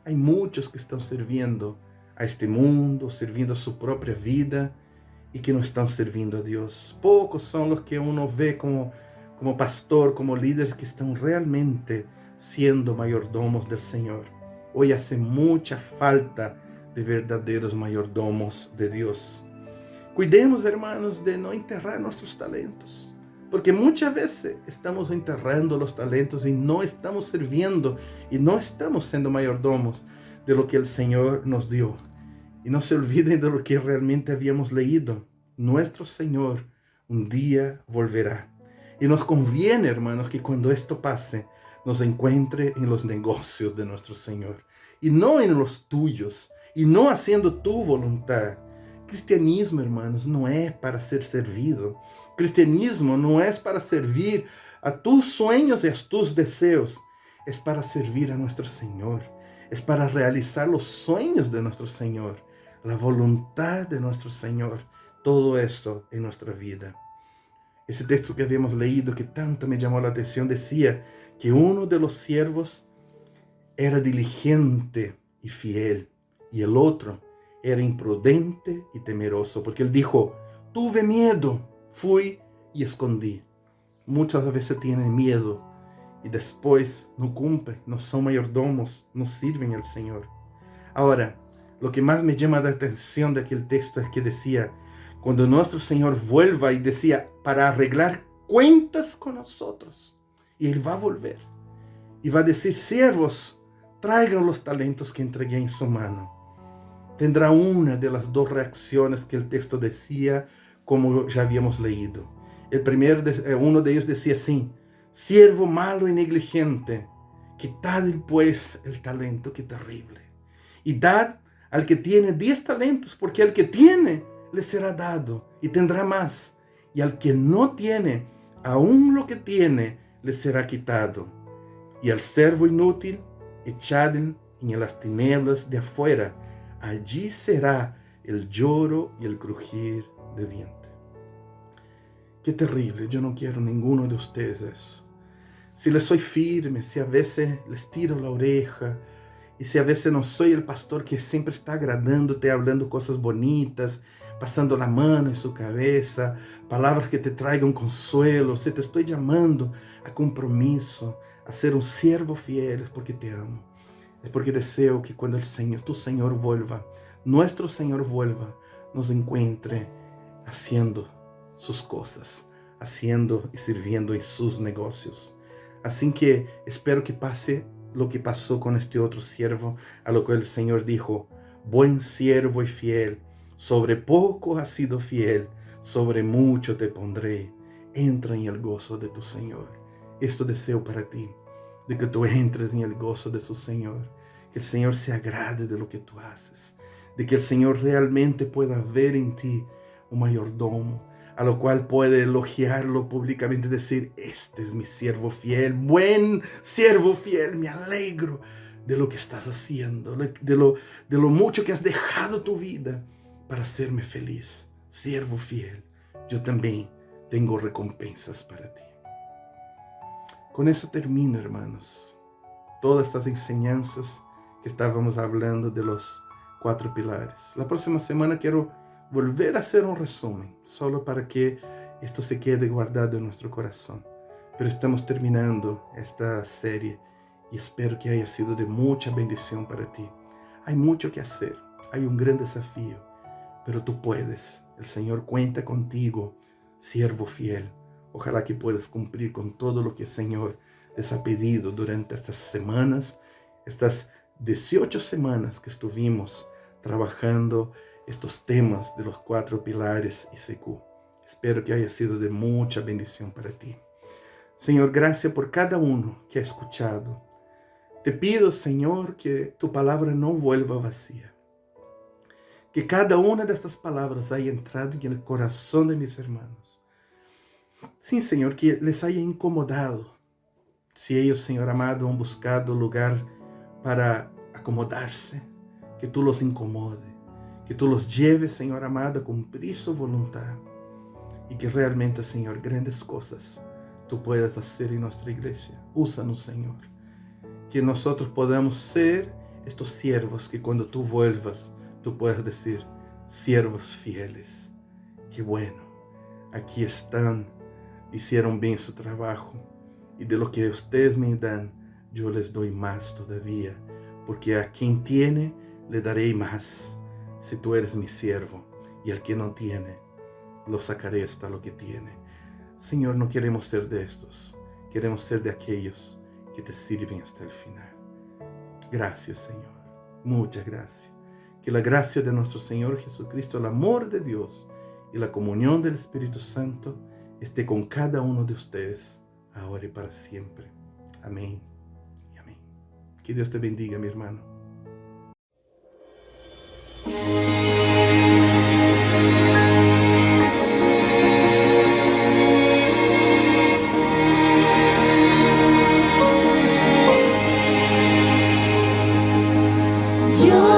hay muchos que están sirviendo a este mundo, sirviendo a su propia vida, y que no están sirviendo a Dios. Pocos son los que uno ve como pastor, como líderes que están realmente siendo mayordomos del Señor. Hoy hace mucha falta de verdaderos mayordomos de Dios. Cuidemos, hermanos, de no enterrar nuestros talentos, porque muchas veces estamos enterrando los talentos y no estamos sirviendo y no estamos siendo mayordomos de lo que el Señor nos dio. Y no se olviden de lo que realmente habíamos leído. Nuestro Señor un día volverá. Y nos conviene, hermanos, que cuando esto pase, nos encuentre en los negocios de nuestro Señor, y no en los tuyos, y no haciendo tu voluntad. Cristianismo, hermanos, no es para ser servido. Cristianismo no es para servir a tus sueños y a tus deseos. Es para servir a nuestro Señor. Es para realizar los sueños de nuestro Señor, la voluntad de nuestro Señor. Todo esto en nuestra vida. Ese texto que habíamos leído, que tanto me llamó la atención, decía que uno de los siervos era diligente y fiel, y el otro era imprudente y temeroso, porque él dijo: tuve miedo, fui y escondí. Muchas veces tienen miedo y después no cumplen, no son mayordomos, no sirven al Señor. Ahora, lo que más me llama la atención de aquel texto es que decía, cuando nuestro Señor vuelva, y decía, para arreglar cuentas con nosotros. Y Él va a volver y va a decir: siervos, traigan los talentos que entregué en su mano. Tendrá una de las dos reacciones que el texto decía, como ya habíamos leído. Uno de ellos decía así: siervo malo y negligente, quitad pues el talento, qué terrible, y dad al que tiene 10 talentos, porque al que tiene le será dado y tendrá más, y al que no tiene, aún lo que tiene le será quitado. Y al servo inútil, echad en las tinieblas de afuera, allí será el lloro y el crujir de dientes. Qué terrible, yo no quiero ninguno de ustedes eso. Si les soy firme, si a veces les tiro la oreja, y si a veces no soy el pastor que siempre está agradándote, hablando cosas bonitas, pasando la mano en su cabeza, palabras que te traigan consuelo, si te estoy llamando a compromiso, a ser un siervo fiel, es porque te amo. Es porque deseo que cuando el Señor, tu Señor vuelva, nuestro Señor vuelva, nos encuentre haciendo sus cosas, haciendo y sirviendo en sus negocios. Así que espero que pase lo que pasó con este otro siervo, a lo que el Señor dijo: buen siervo y fiel, sobre poco has sido fiel, sobre mucho te pondré, entra en el gozo de tu Señor. Esto deseo para ti, de que tú entres en el gozo de su Señor, que el Señor se agrade de lo que tú haces, de que el Señor realmente pueda ver en ti un mayordomo, a lo cual puede elogiarlo públicamente, decir: este es mi siervo fiel, buen siervo fiel, me alegro de lo que estás haciendo, de lo mucho que has dejado tu vida para hacerme feliz. Siervo fiel, yo también tengo recompensas para ti. Con eso termino, hermanos, todas estas enseñanzas que estábamos hablando de los 4 pilares. La próxima semana quiero volver a hacer un resumen, solo para que esto se quede guardado en nuestro corazón. Pero estamos terminando esta serie y espero que haya sido de mucha bendición para ti. Hay mucho que hacer, hay un gran desafío, pero tú puedes. El Señor cuenta contigo, siervo fiel. Ojalá que puedas cumplir con todo lo que el Señor les ha pedido durante estas semanas, estas 18 semanas que estuvimos trabajando estos temas de los 4 pilares ICQ. Espero que haya sido de mucha bendición para ti. Señor, gracias por cada uno que ha escuchado. Te pido, Señor, que tu palabra no vuelva vacía. Que cada una de estas palabras haya entrado en el corazón de mis hermanos. Sí, Señor, que les haya incomodado. Si ellos, Señor amado, han buscado lugar para acomodarse, que tú los incomodes. Que tú los lleves, Señor amado, a cumplir su voluntad. Y que realmente, Señor, grandes cosas tú puedas hacer en nuestra iglesia. Úsanos, Señor. Que nosotros podamos ser estos siervos que cuando tú vuelvas, tú puedas decir: siervos fieles. Qué bueno. Aquí están. Hicieron bien su trabajo. Y de lo que ustedes me dan, yo les doy más todavía. Porque a quien tiene, le daré más. Si tú eres mi siervo, y al que no tiene, lo sacaré hasta lo que tiene. Señor, no queremos ser de estos, queremos ser de aquellos que te sirven hasta el final. Gracias, Señor, muchas gracias. Que la gracia de nuestro Señor Jesucristo, el amor de Dios y la comunión del Espíritu Santo esté con cada uno de ustedes, ahora y para siempre. Amén y amén. Que Dios te bendiga, mi hermano. Yo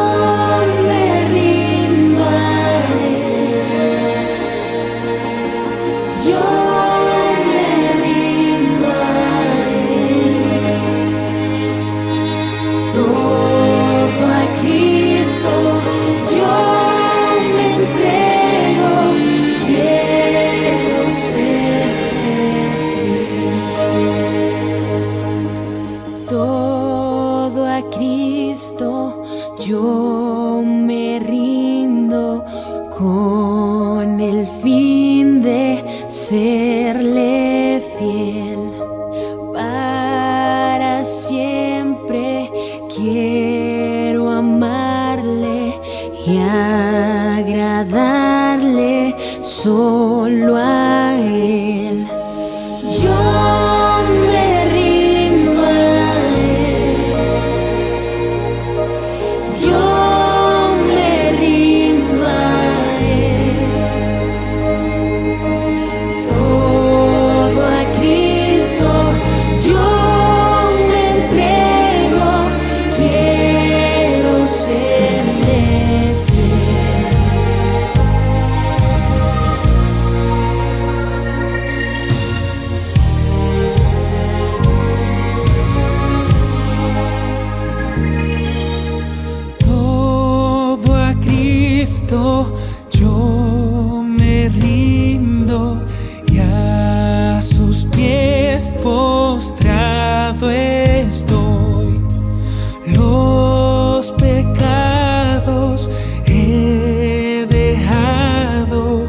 postrado estoy, los pecados he dejado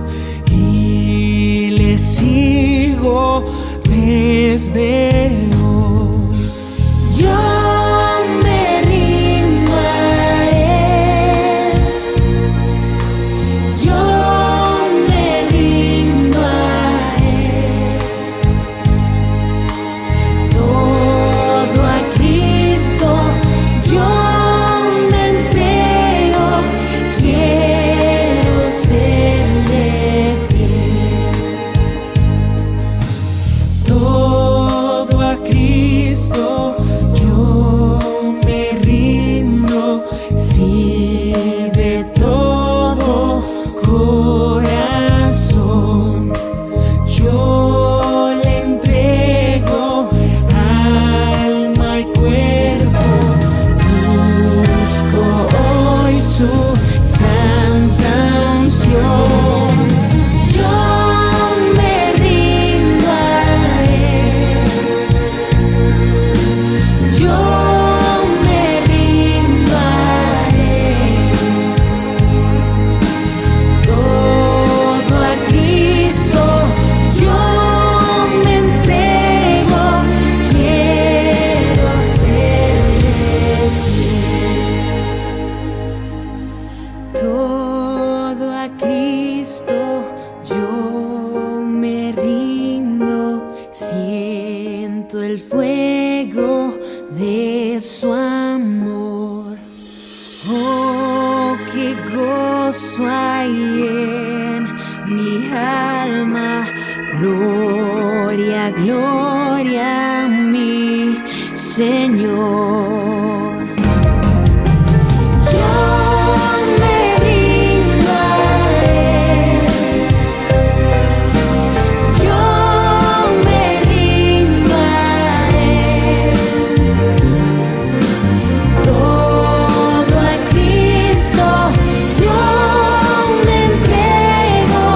y le sigo desde hoy. Yo me rindo a Él, yo me rindo a Él, todo a Cristo yo me entrego, quiero serle fiel. Todo a Cristo yo me rindo, sí, de todo corazón yo le entrego alma y cuerpo. Busco hoy su santa unción. Yo me rindo a Él, yo me rindo a Él, todo a Cristo yo me entrego, quiero serle fiel. Todo a Cristo yo me rindo, siento el fuego de su amor. Oh, qué gozo hay en mi alma, gloria, gloria a mi Señor. Yo me rindo a Él, yo me rindo a Él, todo a Cristo yo me entrego,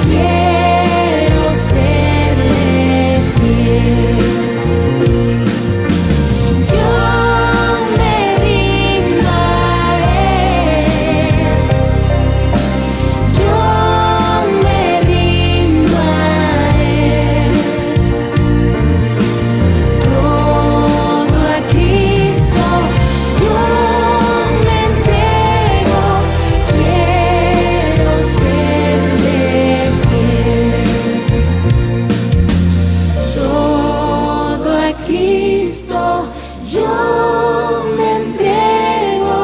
quiero serle fiel. Yo me rindo a Él, yo me rindo a Él, todo a Cristo yo me entrego, quiero serle fiel. Todo a Cristo yo me entrego,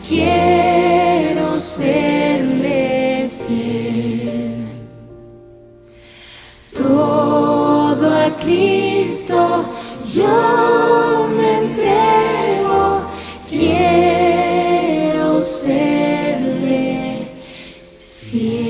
quiero serle fiel. Todo a Cristo yo me entrego, quiero serle fiel.